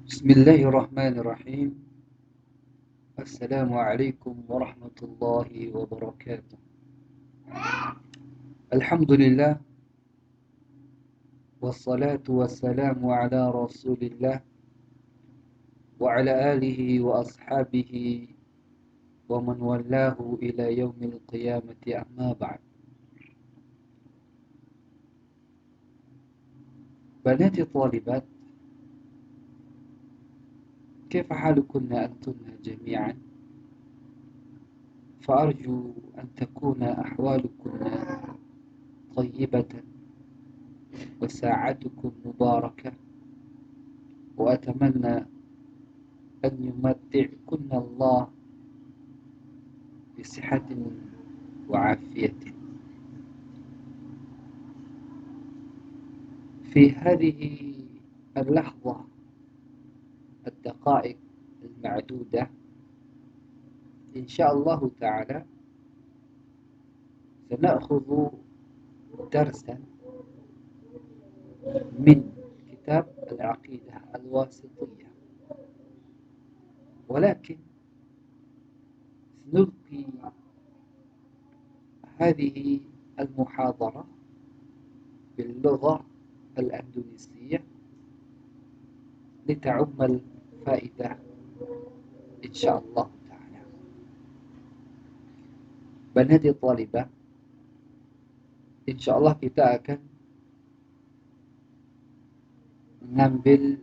Bismillahirrahmanirrahim. Assalamualaikum warahmatullahi wabarakatuh. Alhamdulillah wassalatu wassalamu ala Rasulillah wa ala alihi wa ashabihi wa man wallahu ila yaumil qiyamati amma ba'd. Banati talibat, كيف حالكن أنتن جميعا؟ فأرجو أن تكون أحوالكن طيبة وساعتكم مباركة، وأتمنى أن يمتعكن الله بصحة وعافية. في هذه اللحظة الدقائق المعدودة إن شاء الله تعالى سنأخذ درسا من كتاب العقيدة الواسطية، ولكن سنلقي هذه المحاضرة باللغة الأندونيسية لتعم الفائدة إن شاء الله تعالى. Banati talibah, insya Allah kita akan mengambil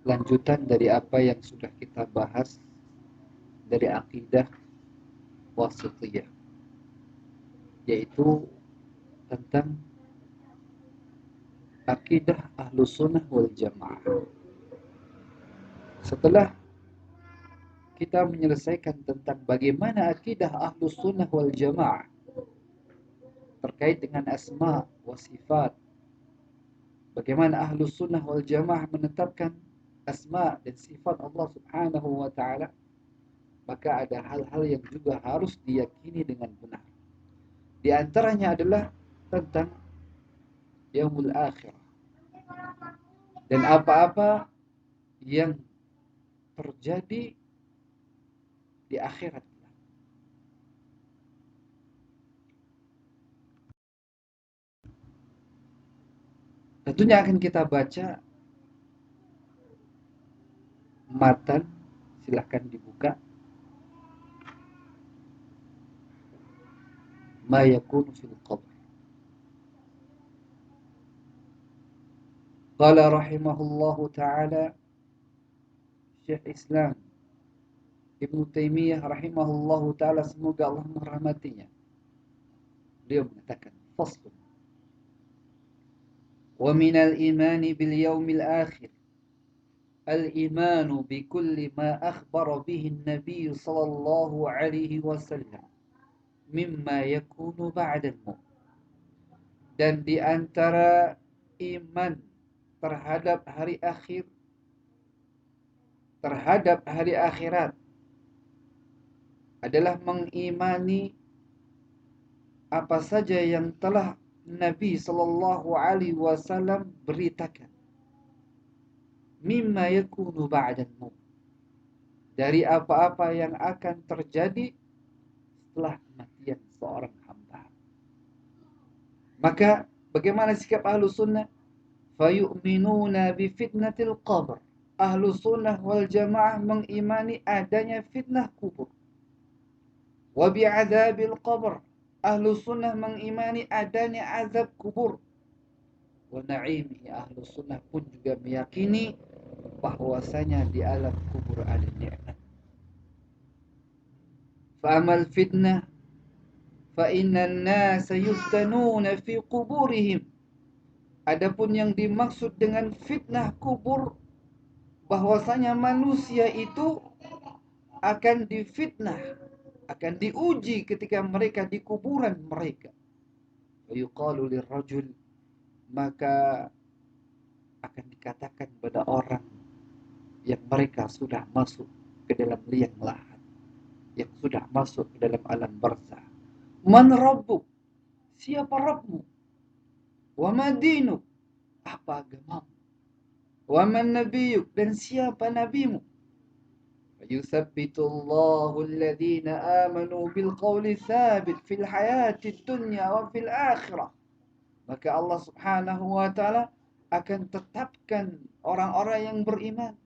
lanjutan dari apa yang sudah kita bahas dari akidah wasitiyah, yaitu tentang akidah Ahlus Sunnah wal Jamaah. Setelah kita menyelesaikan tentang bagaimana akidah Ahlus Sunnah wal Jamaah terkait dengan asma wa sifat, bagaimana Ahlus Sunnah wal Jamaah menetapkan asma dan sifat Allah Subhanahu wa Ta'ala, maka ada hal-hal yang juga harus diyakini dengan benar. Di antaranya adalah tentang yaumul akhirah dan apa-apa yang terjadi di akhirat. Tentunya akan kita baca matan, silahkan dibuka. Ma yakunu fil qabr. Qala rahimahullahu ta'ala Syekh Islam Ibnu Taimiyah rahimahullahu ta'ala, semoga Allah merahmatinya. Beliau mengatakan, faslun wa minal imani bil yaumil akhir al-imanu bi kulli ma akhbara bihi an-nabiy sallallahu alaihi wasallam mimma yakunu ba'dal maut. Dan di antara iman terhadap hari akhir, terhadap hari akhirat, adalah mengimani apa saja yang telah Nabi sallallahu alaihi wasallam beritakan, mimma yakunu ba'dal maut, dari apa-apa yang akan terjadi setelah kematian seorang hamba. Maka bagaimana sikap ahlu sunnah? Fayu'minuna bi fitnatil qabr. Ahlu sunnah wal jamaah mengimani adanya fitnah kubur. Wa bi'adzabil qabr. Ahlu sunnah mengimani adanya azab kubur. Wa na'imihi. Ahlu sunnah pun juga meyakini bahwasanya di alam kubur ada nikmat. Fa'amal fitnah fa innan nasa yuftanuna fi quburihim. Adapun yang dimaksud dengan fitnah kubur, bahwasanya manusia itu akan difitnah, akan diuji ketika mereka di kuburan mereka. Yuqalu lirrajul, maka akan dikatakan pada orang yang mereka sudah masuk ke dalam liang lahat, yang sudah masuk ke dalam alam barzah, man rabbuk, siapa Rabbmu? Wa ma dinuk, apa agamamu? Wa man nabiyuk, dan siapa nabimu? Yuthabbitullahu alladhina amanu bil qawli thabit fil hayati dunya wa fil akhirah. Maka Allah Subhanahu wa taala akan tetapkan orang-orang yang beriman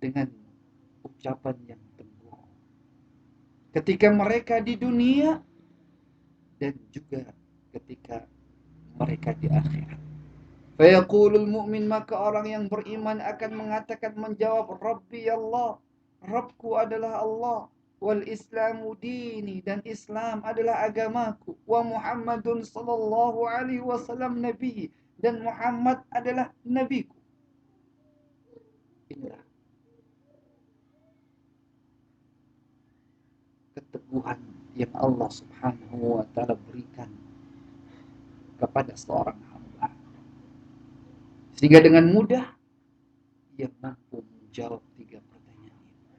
dengan ucapan yang teguh ketika mereka di dunia dan juga ketika mereka di akhirat. Fayaqulul mu'min, maka orang yang beriman akan mengatakan, menjawab, Rabbi Allah, Rabbku adalah Allah, wal Islamu dini, dan Islam adalah agamaku, wa Muhammadun sallallahu alaihi wasallam nabi, dan Muhammad adalah nabiku. Inilah keteguhan yang Allah Subhanahu wa taala berikan kepada seorang hamba, sehingga dengan mudah ia mampu menjawab 3 pertanyaan ini.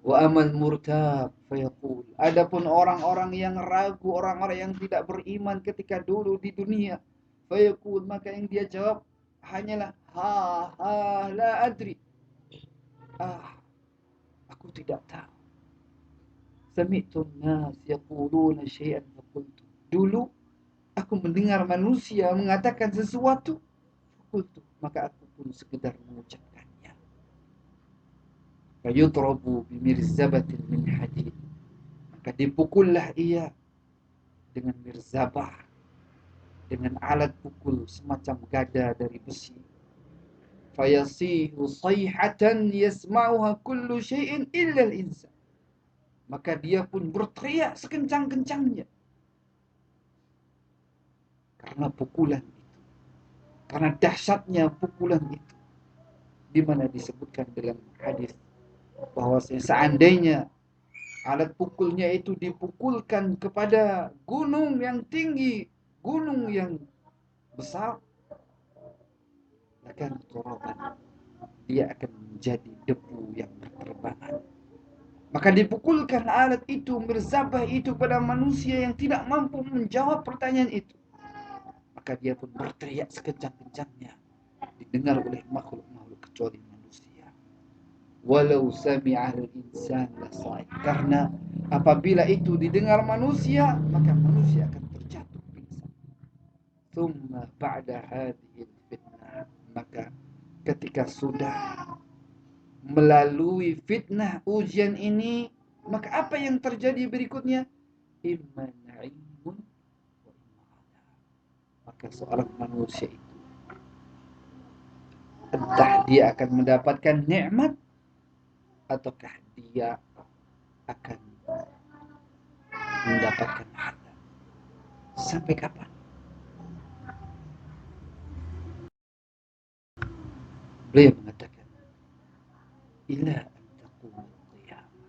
Wa amal murtab fayaqul, adapun orang-orang yang ragu, orang-orang yang tidak beriman ketika dulu di dunia, fayaqul, maka yang dia jawab hanyalah la adri, aku tidak tahu. Sami'tun nas yaquluna syai'an faqultu, dulu aku mendengar manusia mengatakan sesuatu, faqultu, maka aku pun sekedar mengucapkannya. Fayudrabu bimirzabatin min hadid, maka dipukullah ia dengan mirzabah, dengan alat pukul semacam gada dari besi. Fayasihu sayhatan yasma'uha kullu syai'in illa al-insan, maka dia pun berteriak sekencang-kencangnya karena pukulan itu, karena dahsyatnya pukulan itu, di mana disebutkan dalam hadis bahwa seandainya alat pukulnya itu dipukulkan kepada gunung yang tinggi, gunung yang besar, akan turaban, dia akan menjadi debu yang berterbangan. Maka dipukulkan alat itu, mirzabah itu, pada manusia yang tidak mampu menjawab pertanyaan itu. Maka dia pun berteriak sekencang-kencangnya, didengar oleh makhluk-makhluk kecuali manusia. Walau sami'al insan lasa'id, karena apabila itu didengar manusia, maka manusia akan terjatuh pingsan. Thumma ba'da hadhil fitnah, maka ketika sudah melalui fitnah ujian ini, maka apa yang terjadi berikutnya? Imma na'imun wa imma adab. Maka seorang manusia itu, entah dia akan mendapatkan nikmat ataukah dia akan mendapatkan adab. Sampai kapan? Beliau mengatakan, ila an taqumul qiyamah,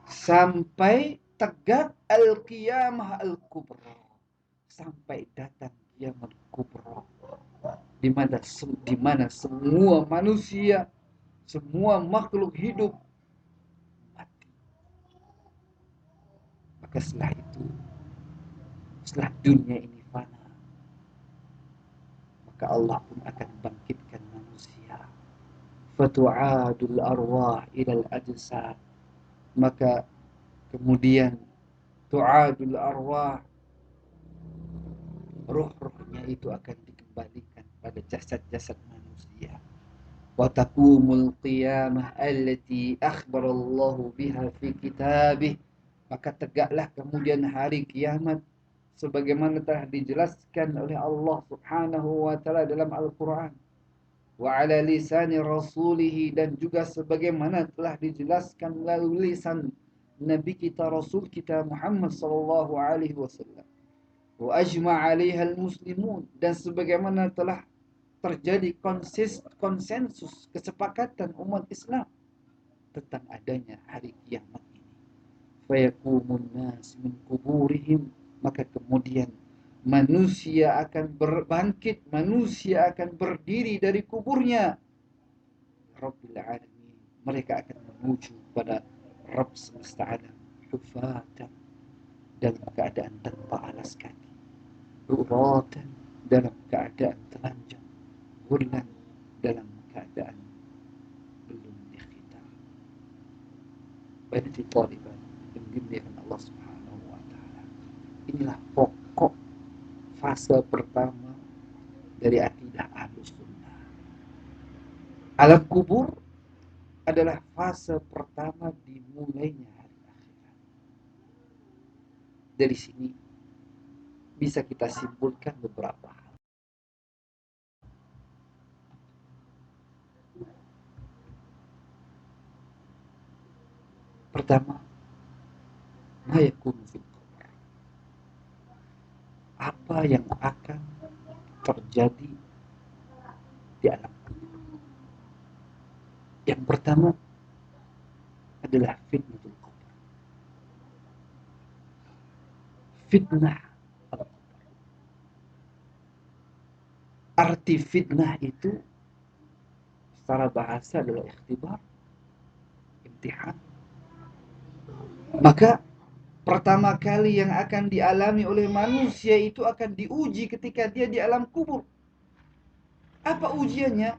sampai tegak al-qiyamah al-kubra, sampai datang kiamat kubra, di mana semua manusia, semua makhluk hidup mati. Maka setelah itu, setelah dunia ini fana, maka Allah pun akan bangkitkan manusia. Fatu'adul arwah ilal ajsad, maka kemudian tu'adul arwah, roh-rohnya itu akan dikembalikan pada jasad-jasad manusia. Wa taqumul qiyamah allati akhbarallahu biha fi kitabih, maka tegaklah kemudian hari kiamat sebagaimana telah dijelaskan oleh Allah Subhanahu wa taala dalam Al-Qur'an, wa ala lisani rasulih, dan juga sebagaimana telah dijelaskan melalui lisan Nabi kita, Rasul kita Muhammad sallallahu alaihi wasallam. Wa ajma' 'alaiha al-muslimun, dan sebagaimana telah terjadi konsensus kesepakatan umat Islam tentang adanya hari kiamat ini. Fayaqumun nas min kuburihim, maka kemudian manusia akan berbangkit, manusia akan berdiri dari kuburnya. Rabbil alamin, mereka akan menuju pada Rabb semesta alam, hufatan, dalam keadaan tanpa alas. alas kaki, uratan dalam keadaan telanjang, ghurlan dalam keadaan belum dikhitan. Berarti taliban yang dimuliakan Allah Subhanahu wa taala. Inilah pokok fase pertama dari akidah Ahlus Sunnah. Alam kubur adalah fase pertama dimulainya hari akhirat. Dari sini bisa kita simpulkan beberapa hal. Pertama, ma yakunu fil qabr. Apa yang akan terjadi di alam kubur. Yang pertama adalah fitnatul qabr. Fitnah al-qabr. Arti fitnah itu secara bahasa adalah ikhtibar, imtihan. Maka pertama kali yang akan dialami oleh manusia itu akan diuji ketika dia di alam kubur. Apa ujiannya?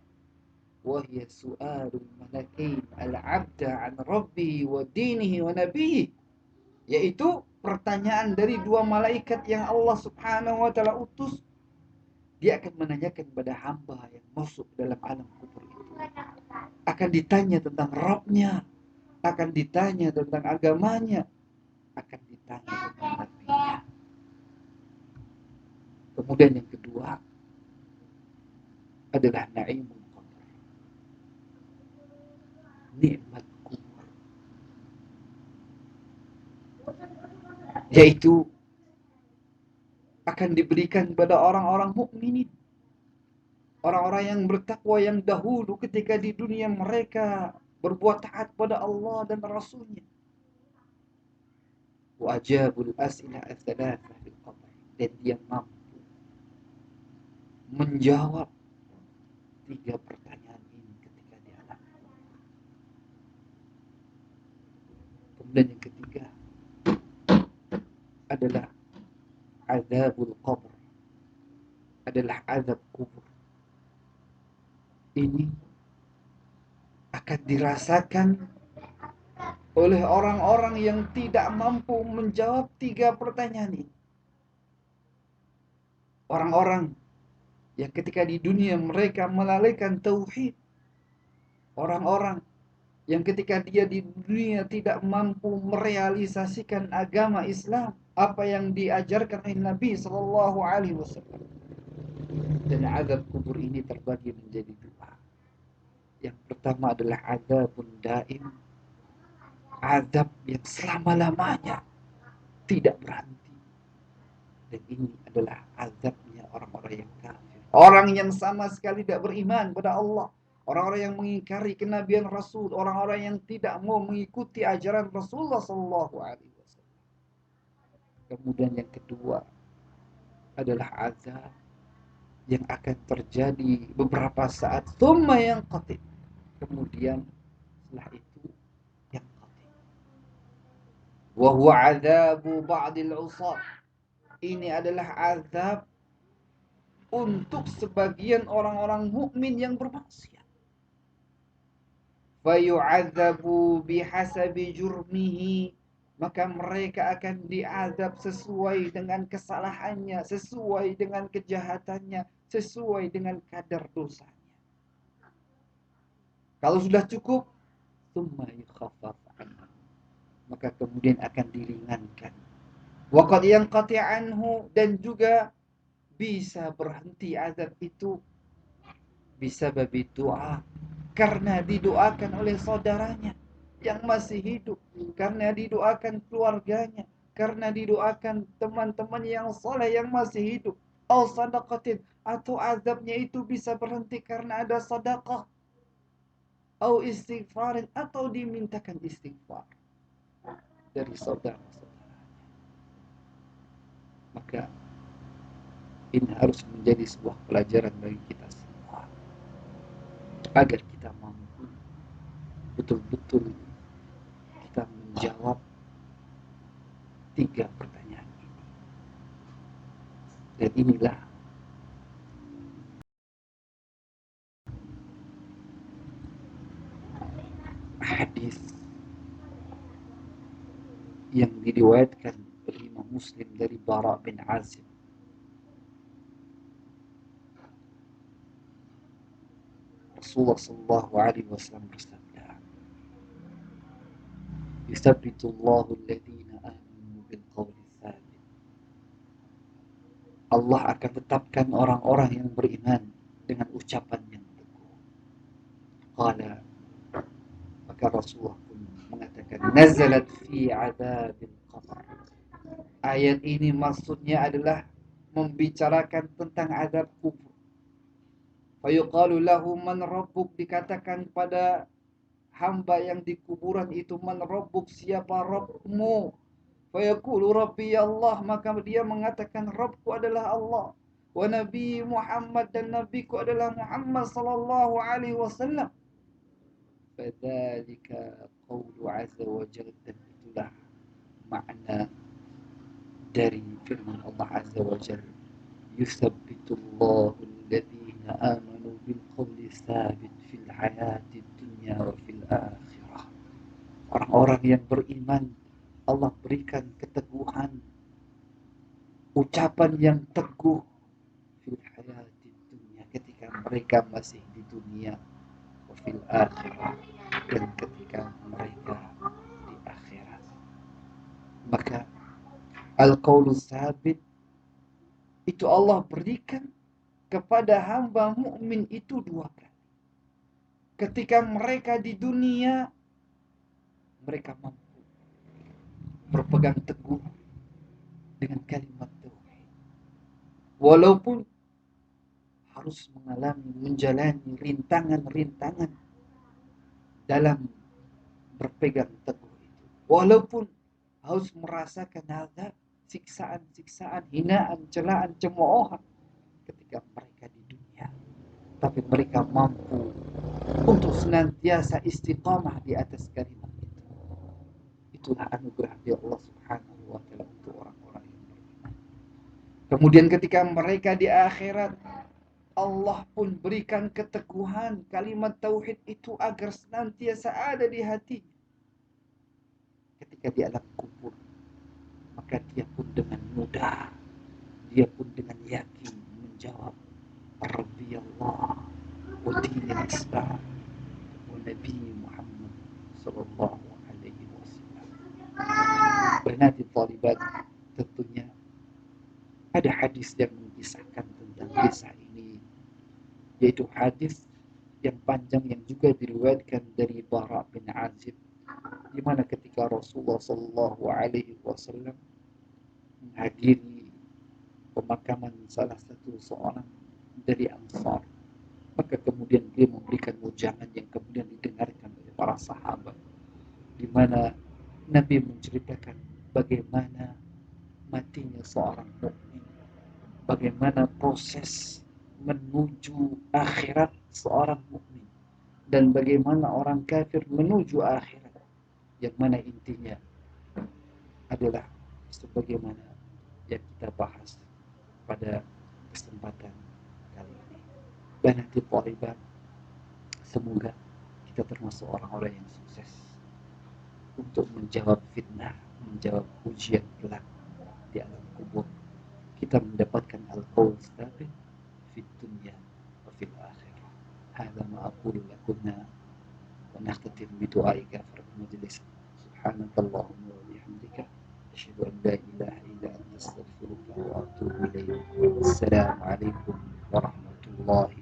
Wahya su'alul malakin al-'abda 'an rabbihi wa dinihi wa nabiyhi. Yaitu pertanyaan dari dua malaikat yang Allah Subhanahu wa taala utus. Dia akan menanyakan kepada hamba yang masuk dalam alam kubur itu. Akan ditanya tentang Rabbnya, akan ditanya tentang agamanya, akan ditanya tentang nabinya. Kemudian yang kedua adalah na'imul qabr. Nikmat kubur. Yaitu akan diberikan kepada orang-orang mukminin. Orang-orang yang bertakwa yang dahulu ketika di dunia mereka berbuat taat pada Allah dan Rasulnya. Wajabul as'ilah ats-tsalatsah fil qabr. Dan dia mampu menjawab 3 pertanyaan ini ketika di alam kubur. Kemudian yang ketiga adalah azabul qabr. Adalah azab kubur. Ini akan dirasakan oleh orang-orang yang tidak mampu menjawab 3 pertanyaan ini. Orang-orang yang ketika di dunia mereka melalaikan tauhid. Orang-orang yang ketika dia di dunia tidak mampu merealisasikan agama Islam, apa yang diajarkan oleh Nabi sallallahu alaihi wasallam. Dan azab kubur ini terbagi menjadi 2. Yang pertama adalah azabun daim, azab yang selama-lamanya tidak berhenti. Dan ini adalah azabnya orang-orang yang kafir. Orang yang sama sekali tidak beriman kepada Allah. Orang-orang yang mengingkari kenabian Rasul. Orang-orang yang tidak mau mengikuti ajaran Rasulullah SAW. Kemudian yang kedua adalah azab yang akan terjadi beberapa saat. Tsumma yanqati. Kemudian setelah itu yanqati. Wa huwa azabu ba'dil usat. Ini adalah azab untuk sebagian orang-orang mukmin yang bermaksiat. Fayu'adzabu bihasabi jurmihi. Maka mereka akan diazab sesuai dengan kesalahannya, sesuai dengan kejahatannya, sesuai dengan kadar dosanya. Kalau sudah cukup, tsumma yukhaffaf anhu. Maka kemudian akan diringankan. Wa qad yanqati anhu, dan juga bisa berhenti azab itu bisa babi doa, karena didoakan oleh saudaranya yang masih hidup, karena didoakan keluarganya, karena didoakan teman-teman yang soleh yang masih hidup. Au sadaqatin, atau azabnya itu bisa berhenti karena ada sedekah. Au istighfarin, atau dimintakan istighfar dari saudara-saudaranya. Maka ini harus menjadi sebuah pelajaran bagi kita semua, agar kita mampu betul-betul kita menjawab 3 pertanyaan ini. Dan inilah hadis yang diriwayatkan oleh Imam Muslim dari Bara bin Azib. Rasulullah sallallahu alaihi wasallam bersabda, "Yusabbitu alladhina amanu bil qawli tsabit." Allah akan tetapkan orang-orang yang beriman dengan ucapan yang teguh. Qala, maka Rasulullah pun mengatakan, "Nazalat fi adzabil qabr." Ayat ini maksudnya adalah membicarakan tentang azab kubur. Fayuqalu lahu man rabbuk, dikatakan pada hamba yang di kuburan itu, man rabbuk, siapa Rabbmu? Fayaqulu rabbi Allah, maka dia mengatakan Rabbku adalah Allah. Wa nabi Muhammad, dan nabiku adalah Muhammad sallallahu alaihi wasallam. Fadzalika qawlu azza wa jalla, dan itulah makna dari firman Allah azza wa jalla, yusabbitullahu alladhina amanu bil qawli tsabit fil hayatid dunya wa fil akhirah. Orang-orang yang beriman Allah berikan keteguhan, ucapan yang teguh fil hayatid dunya, ketika mereka masih di dunia, wa fil akhirah, dan ketika mereka di akhirat. Maka al-qaulu tsabit itu Allah berikan kepada hamba mukmin itu dua kali. Ketika mereka di dunia, mereka mampu berpegang teguh dengan kalimat tauhid, walaupun harus menjalani rintangan-rintangan dalam berpegang teguh itu, walaupun harus merasakan azab, siksaan-siksaan, hinaan, celaan, cemoohan ketika mereka di dunia, tapi mereka mampu untuk senantiasa istiqamah di atas kalimat itu. Itulah anugerah dari Allah Subhanahu wa taala untuk orang-orang yang beriman. Kemudian ketika mereka di akhirat, Allah pun berikan keteguhan kalimat tauhid itu agar senantiasa ada di hati. Ketika di alam kubur, maka dia pun dengan mudah, dia pun dengan yakin menjawab, Rabbi Allah wa dinil Islam wa Nabi Muhammad sallallahu alaihi wasallam. Bernati talibat, tentunya ada hadis yang mengisahkan tentang kisah ini, yaitu hadis yang panjang yang juga diriwayatkan dari Bara bin Azib, di mana ketika Rasulullah sallallahu alaihi wasallam menghadiri pemakaman salah satu seorang dari Ansar, maka kemudian dia memberikan ujangan yang kemudian didengarkan oleh para sahabat, di mana Nabi menceritakan bagaimana matinya seorang mukmin, bagaimana proses menuju akhirat seorang mukmin, dan bagaimana orang kafir menuju akhirat, yang mana intinya adalah sebagaimana yang kita bahas pada kesempatan kali ini. Banati thalibat, semoga kita termasuk orang-orang yang sukses untuk menjawab fitnah, menjawab ujian kelak di alam kubur. Kita mendapatkan al-qaul tsabit fi dunya wa fil akhirah. Hadza ma aqulu lakunna wa nakhtatim bi du'ai ghafar majlis. Subhanakallahumma wa bihamdika asyhadu an la ilaha illa anta astaghfiruka wa atubu ilaik. Assalamu alaikum warahmatullahi